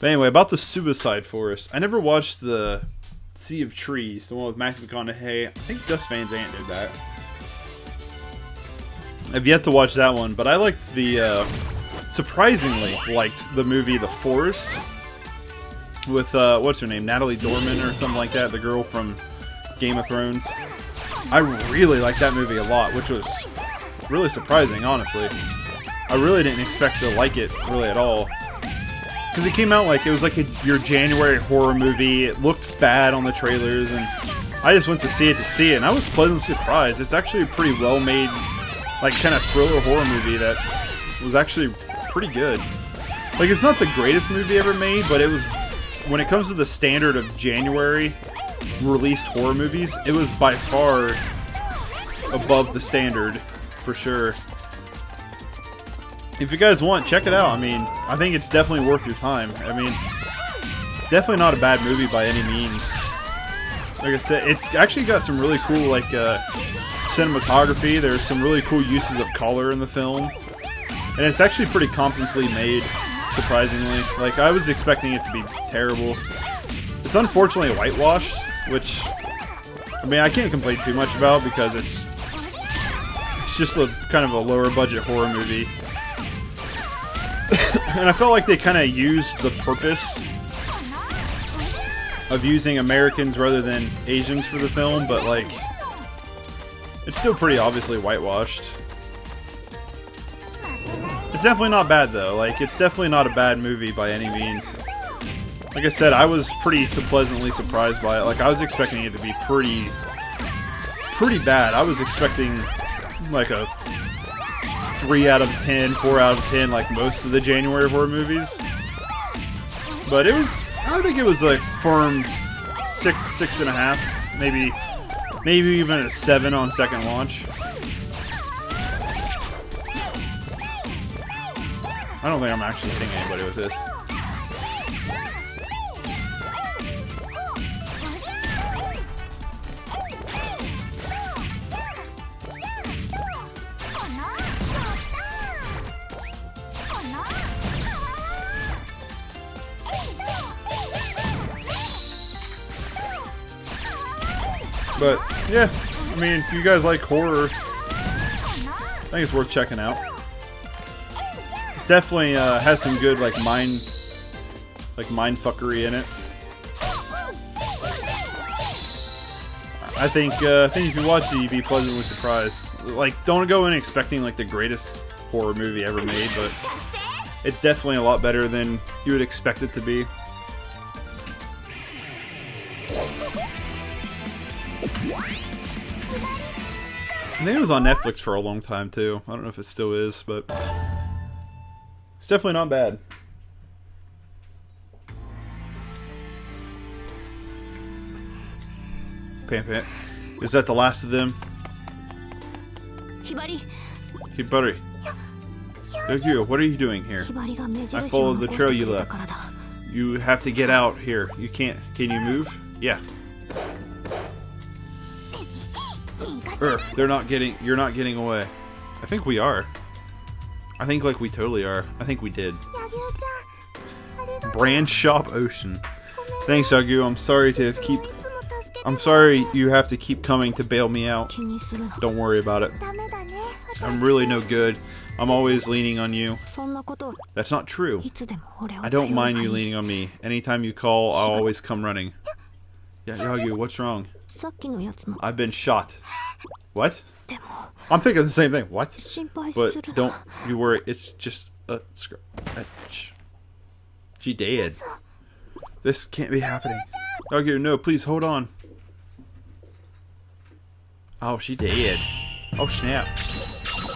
But anyway, about the Suicide Forest. I never watched the Sea of Trees, the one with Matthew McConaughey. I think Gus Van Sant did that. I've yet to watch that one, but I liked the, surprisingly liked the movie The Forest with, what's her name, Natalie Dorman or something like that, the girl from Game of Thrones. I really liked that movie a lot, which was really surprising, honestly. I really didn't expect to like it really at all. Because it came out like, it was like your January horror movie. It looked bad on the trailers, and I just went to see it, and I was pleasantly surprised. It's actually a pretty well-made, like, kind of thriller horror movie that was actually pretty good. Like, it's not the greatest movie ever made, but it was, when it comes to the standard of January released horror movies, it was by far above the standard, for sure. If you guys want, check it out. I mean, I think it's definitely worth your time. I mean, it's definitely not a bad movie by any means. Like I said, it's actually got some really cool, like, cinematography. There's some really cool uses of color in the film. And it's actually pretty competently made, surprisingly. Like, I was expecting it to be terrible. It's unfortunately whitewashed, which, I mean, I can't complain too much about because it's just a kind of a lower budget horror movie. And I felt like they kind of used the purpose of using Americans rather than Asians for the film, but like, it's still pretty obviously whitewashed. It's definitely not bad though, like, it's definitely not a bad movie by any means. Like I said, I was pretty pleasantly surprised by it. Like, I was expecting it to be pretty bad. I was expecting like a 3 out of 10, 4 out of 10, like most of the January horror movies. But it was, I think it was like firm 6, 6.5, maybe even a 7 on second watch. I don't think I'm actually hitting anybody with this. But, yeah, I mean, if you guys like horror, I think it's worth checking out. It definitely has some good, like, mind fuckery in it. I think if you watch it, you'd be pleasantly surprised. Like, don't go in expecting, like, the greatest horror movie ever made, but it's definitely a lot better than you would expect it to be. I think it was on Netflix for a long time too. I don't know if it still is, but it's definitely not bad. Pam. Is that the last of them? Hibari. Hibari. Yagyu, what are you doing here? I followed the trail you left. You have to get out here. You can't. Can you move? Yeah. They're not getting. You're not getting away. I think we are. I think like we totally are. I think we did. Brand Shop Ocean. Thanks, Yagyu. I'm sorry you have to keep coming to bail me out. Don't worry about it. I'm really no good. I'm always leaning on you. That's not true. I don't mind you leaning on me. Anytime you call, I'll always come running. Yeah, Yagyu, what's wrong? I've been shot. What? I'm thinking the same thing. What? But don't you worry. It's just a scratch. She dead. This can't be happening. Yagyu, no, please hold on. Oh, she dead. Oh, snap.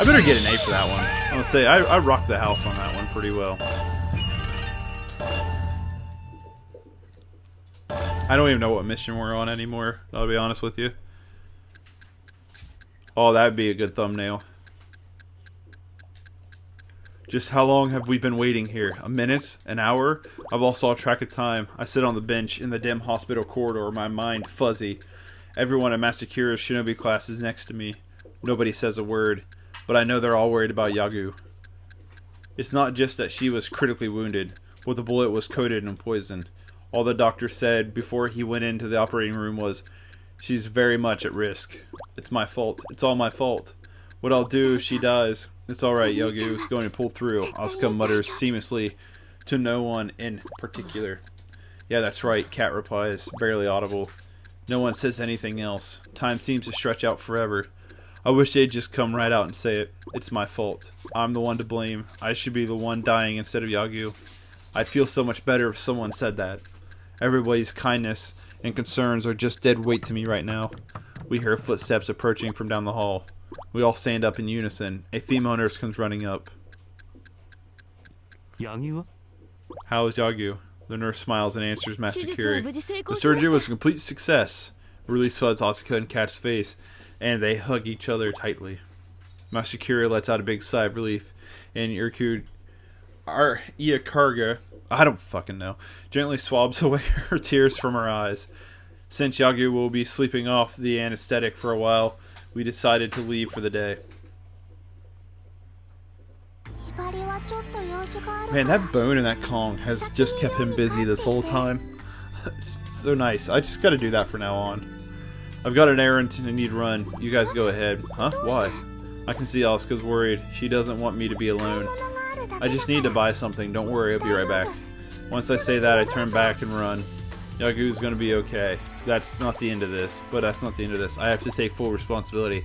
I better get an A for that one. I'm gonna say, I rocked the house on that one pretty well. I don't even know what mission we're on anymore, I'll be honest with you. Oh, that'd be a good thumbnail. Just how long have we been waiting here? A minute? An hour? I've lost all track of time. I sit on the bench in the dim hospital corridor, my mind fuzzy. Everyone in Master Kira's shinobi class is next to me. Nobody says a word, but I know they're all worried about Yagyu. It's not just that she was critically wounded. but the bullet was coated in poison. All the doctor said before he went into the operating room was, "She's very much at risk. It's my fault. It's all my fault. What I'll do if she dies, it's alright, Yagu is going to pull through." Asuka mutters seamlessly to no one in particular. "Yeah, that's right," Kat replies, barely audible. No one says anything else. Time seems to stretch out forever. I wish they'd just come right out and say it. It's my fault. I'm the one to blame. I should be the one dying instead of Yagu. I'd feel so much better if someone said that. Everybody's kindness and concerns are just dead weight to me right now. We hear footsteps approaching from down the hall. We all stand up in unison. A female nurse comes running up. Yagu? How is Yagu? The nurse smiles and answers Master Curie. The surgery was a complete success. A release floods Asuka and Kat's face, and they hug each other tightly. Master Curie lets out a big sigh of relief, and Iakarga, I don't fucking know, gently swabs away her tears from her eyes. Since Yagu will be sleeping off the anesthetic for a while, we decided to leave for the day. Man, that bone in that Kong has just kept him busy this whole time. It's so nice. I just gotta do that from now on. I've got an errand I need to run. You guys go ahead. Huh? Why? I can see Asuka's worried. She doesn't want me to be alone. I just need to buy something. Don't worry, I'll be right back. Once I say that, I turn back and run. Yagu's gonna be okay. That's not the end of this. But that's not the end of this. I have to take full responsibility.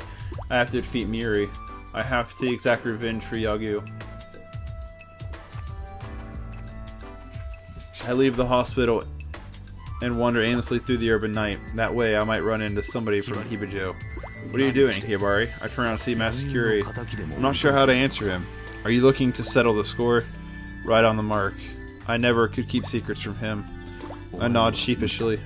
I have to defeat Miri. I have to exact revenge for Yagu. I leave the hospital and wander aimlessly through the urban night. That way I might run into somebody from Hibajo. What are you doing, Hibari? I turn around to see Master Curie. I'm not sure how to answer him. Are you looking to settle the score? Right on the mark. I never could keep secrets from him. I nod sheepishly.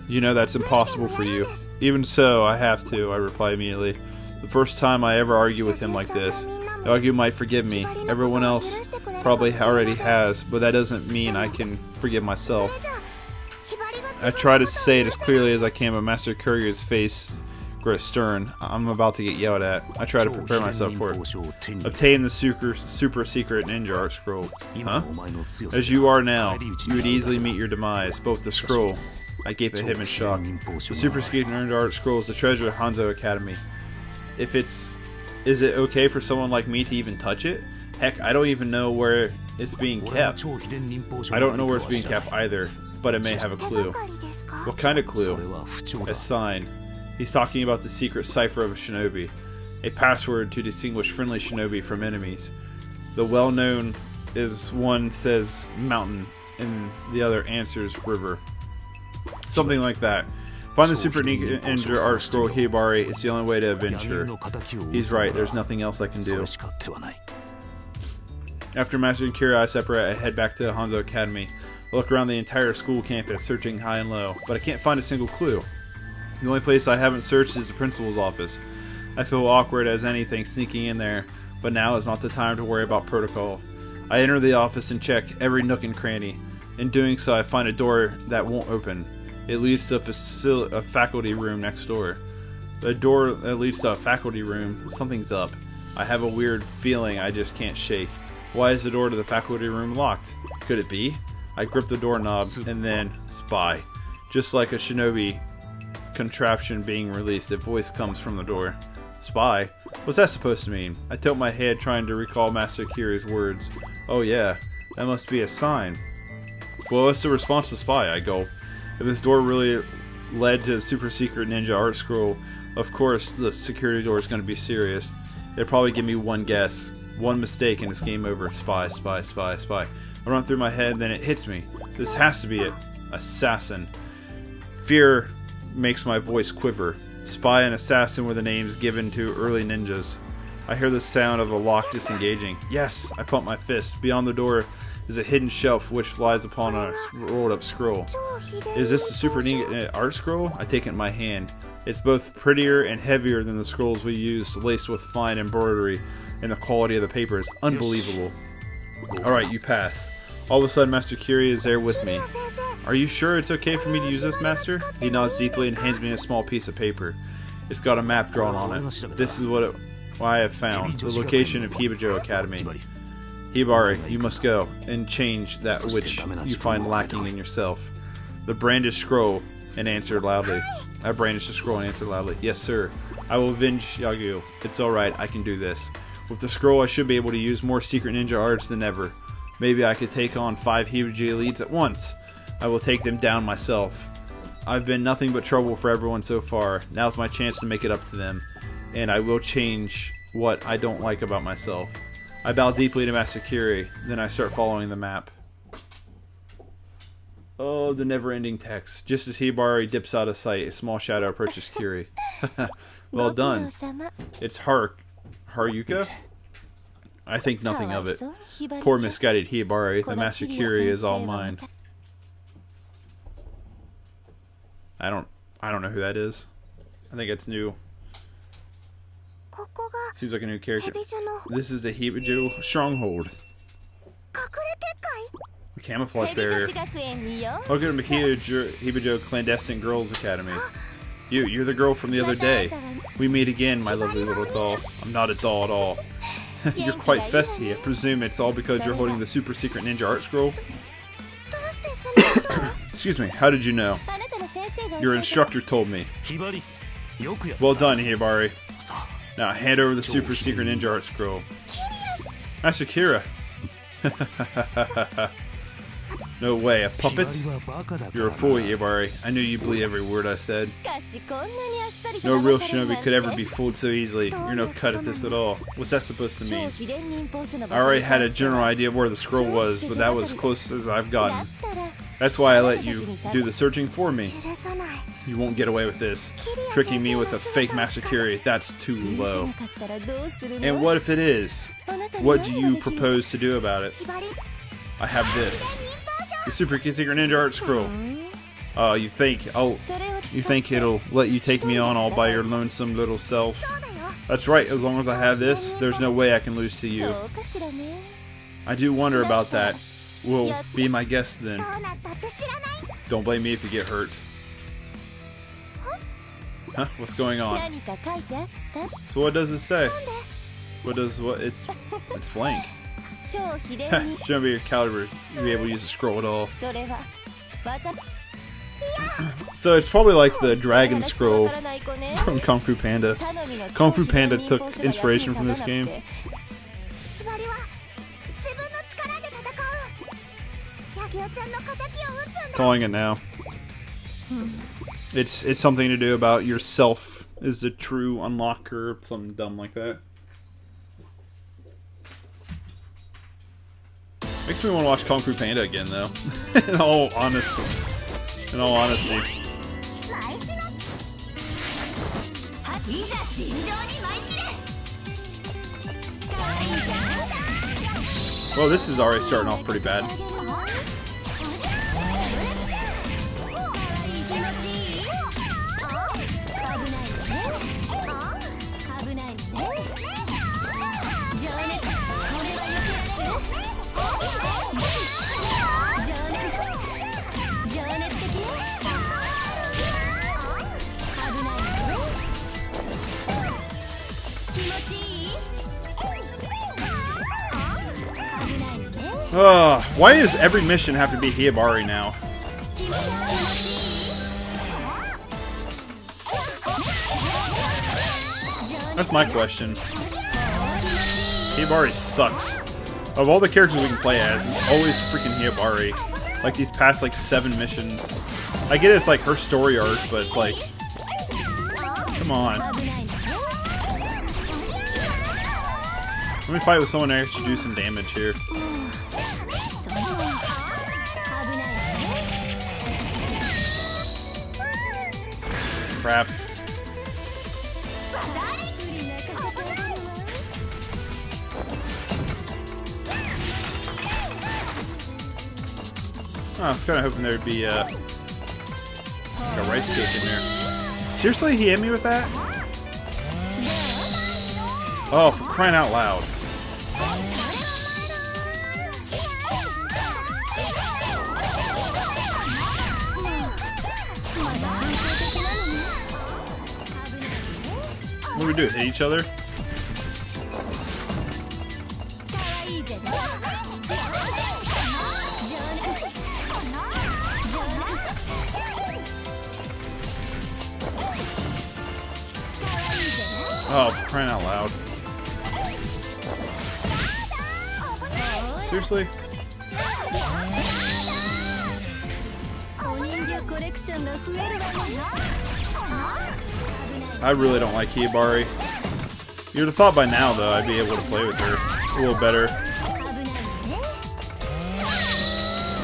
You know that's impossible for you. Even so, I have to, I reply immediately. The first time I ever argue with him like this. Yagu might forgive me. Everyone else probably already has, but that doesn't mean I can forgive myself. I try to say it as clearly as I can, but Master Curier's face grows stern. I'm about to get yelled at. I try to prepare myself for it. Obtain the super secret ninja art scroll. Huh? As you are now, you would easily meet your demise. Both the scroll. I gape at him in shock. The super secret ninja art scroll is the treasure of Hanzo Academy. Is it okay for someone like me to even touch it? Heck, I don't even know where it's being kept. I don't know where it's being kept either, but it may have a clue. What kind of clue? A sign. He's talking about the secret cipher of a shinobi. A password to distinguish friendly shinobi from enemies. The well-known is one says mountain and the other answers river. Something like that. Find the Super Ninja Art Scroll Hibari. It's the only way to avenge her. He's right, there's nothing else I can do. After mastering Curie, I separate. I head back to Hanzo Academy. I look around the entire school campus, searching high and low, but I can't find a single clue. The only place I haven't searched is the principal's office. I feel awkward as anything sneaking in there, but now is not the time to worry about protocol. I enter the office and check every nook and cranny. In doing so, I find a door that won't open. It leads to a faculty room next door. The door that leads to a faculty room, something's up. I have a weird feeling I just can't shake. Why is the door to the faculty room locked? Could it be? I grip the doorknob and then spy. Just like a shinobi contraption being released, a voice comes from the door. Spy? What's that supposed to mean? I tilt my head trying to recall Master Curie's words. Oh yeah, that must be a sign. Well, what's the response to spy? I gulp. If this door really led to the super secret ninja art scroll, of course the security door is going to be serious. They'll probably give me one guess. One mistake and it's game over. Spy, spy, spy, spy. I run through my head, then it hits me. This has to be it. Assassin. Fear makes my voice quiver. Spy and assassin were the names given to early ninjas. I hear the sound of a lock disengaging. Yes! I pump my fist. Beyond the door is a hidden shelf which lies upon a rolled up scroll. Is this the Super Ninja art scroll? I take it in my hand. It's both prettier and heavier than the scrolls we used, laced with fine embroidery, and the quality of the paper is unbelievable. Alright, you pass. All of a sudden, Master Curie is there with me. Are you sure it's okay for me to use this, Master? He nods deeply and hands me a small piece of paper. It's got a map drawn on it. This is what I have found. The location of Hibajo Academy. Hibari, you must go and change that which you find lacking in yourself. The brandished scroll and answered loudly. I brandished the scroll and answered loudly. Yes, sir. I will avenge Yagyu. It's alright, I can do this. With the scroll, I should be able to use more secret ninja arts than ever. Maybe I could take on 5 Hibari elites at once. I will take them down myself. I've been nothing but trouble for everyone so far. Now's my chance to make it up to them. And I will change what I don't like about myself. I bow deeply to Master Kiri, then I start following the map. Oh, the never-ending text. Just as Hibari dips out of sight, a small shadow approaches Kiri. Well done. It's Haruka? I think nothing of it. Poor misguided Hibari. The Master Kiri is all mine. I don't know who that is. I think it's new. Seems like a new character. This is the Hibijo stronghold. The camouflage barrier. Welcome to Hibijo Clandestine Girls Academy. You're the girl from the other day. We meet again, my lovely little doll. I'm not a doll at all. You're quite festy. I presume it's all because you're holding the super secret ninja art scroll? Excuse me, how did you know? Your instructor told me. Well done, Hibari. Now hand over the super secret ninja art scroll. Master Kira. No way, a puppet? You're a fool, Hibari. I knew you believed every word I said. No real shinobi could ever be fooled so easily. You're no cut at this at all. What's that supposed to mean? I already had a general idea of where the scroll was, but that was as close as I've gotten. That's why I let you do the searching for me. You won't get away with this. Tricking me with a fake Master Kiri, that's too low. And what if it is? What do you propose to do about it? I have this. The super secret ninja art scroll. Oh, you think it'll let you take me on all by your lonesome little self? That's right, as long as I have this, there's no way I can lose to you. I do wonder about that. Will be my guest then. Don't blame me if you get hurt. Huh? What's going on? So what does it say? It's blank. Shouldn't be your caliber to be able to use a scroll at all. So it's probably like the dragon scroll from Kung Fu Panda. Kung Fu Panda took inspiration from this game. Calling it now. It's something to do about yourself is the true unlocker, something dumb like that. Makes me want to watch Kung Fu Panda again, though. In all honesty. Well, this is already starting off pretty bad. Why does every mission have to be Hibari now? That's my question. Hibari sucks. Of all the characters we can play as, it's always freaking Hibari. Like these past like 7 missions. I get it's like her story arc, but it's like, come on. Let me fight with someone that actually do some damage here. Crap. Oh, I was kind of hoping there'd be like a rice cake in there. Seriously, he hit me with that? Oh, for crying out loud. What do we do? Hit each other? Oh, for crying out loud. Seriously? I really don't like Hibari. You'd have thought by now, though, I'd be able to play with her a little better.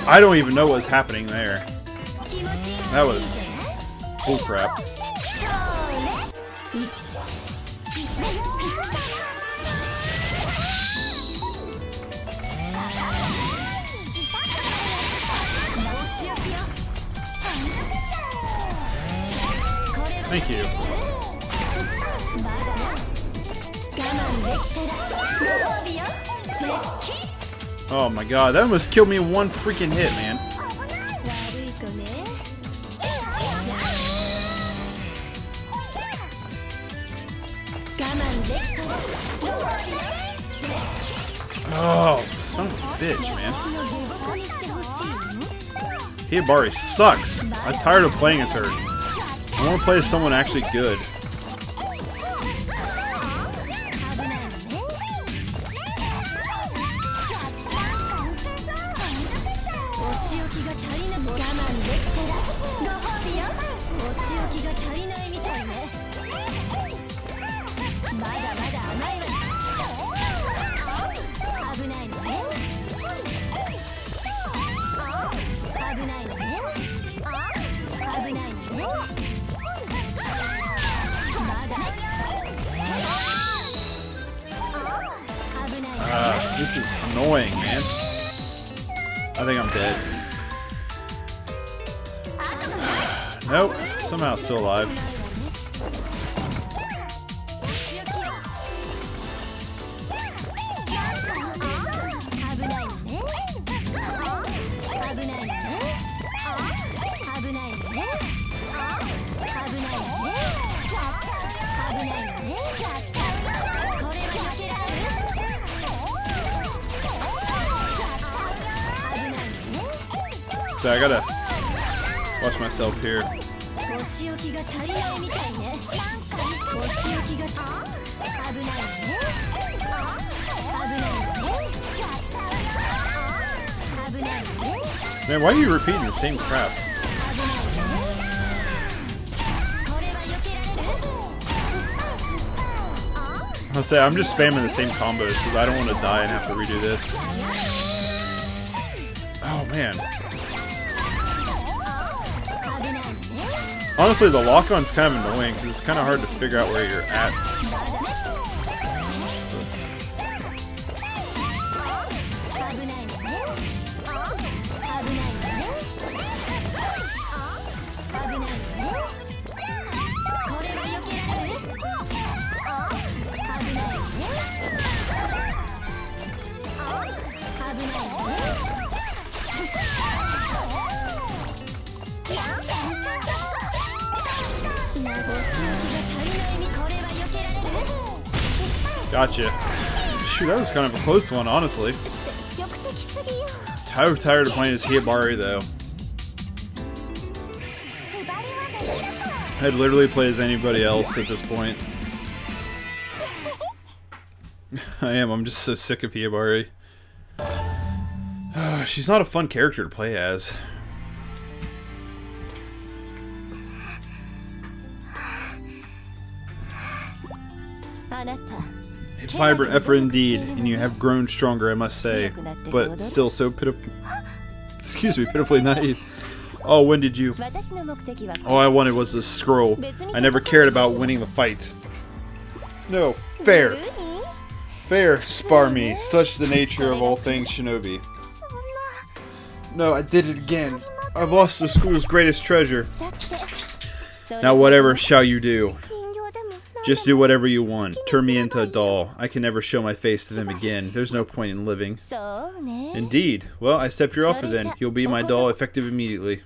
I don't even know what's happening there. That was bullcrap. Thank you. Oh my god, that almost killed me in one freaking hit, man. Oh, son of a bitch, man. Hibari sucks. I'm tired of playing as her. I want to play as someone actually good. This is annoying, man. I think I'm dead. Nope. Somehow still alive. So I gotta watch myself here. Man, why are you repeating the same crap? I'll say I'm just spamming the same combos because I don't want to die and have to redo this. Oh man. Honestly, the lock-on's kind of annoying because it's kind of hard to figure out where you're at. Gotcha. Shoot, that was kind of a close one, honestly. Tired of playing as Hibari, though. I'd literally play as anybody else at this point. I am. I'm just so sick of Hibari. She's not a fun character to play as. A vibrant effort indeed, and you have grown stronger, I must say, but still so pitifully naive. Oh, when did you? All I wanted was this scroll. I never cared about winning the fight. No, fair. Fair, spar me. Such the nature of all things shinobi. No, I did it again. I've lost the school's greatest treasure. Now whatever shall you do? Just do whatever you want. Turn me into a doll. I can never show my face to them again. There's no point in living. Indeed. Well, I accept your offer then. You'll be my doll effective immediately.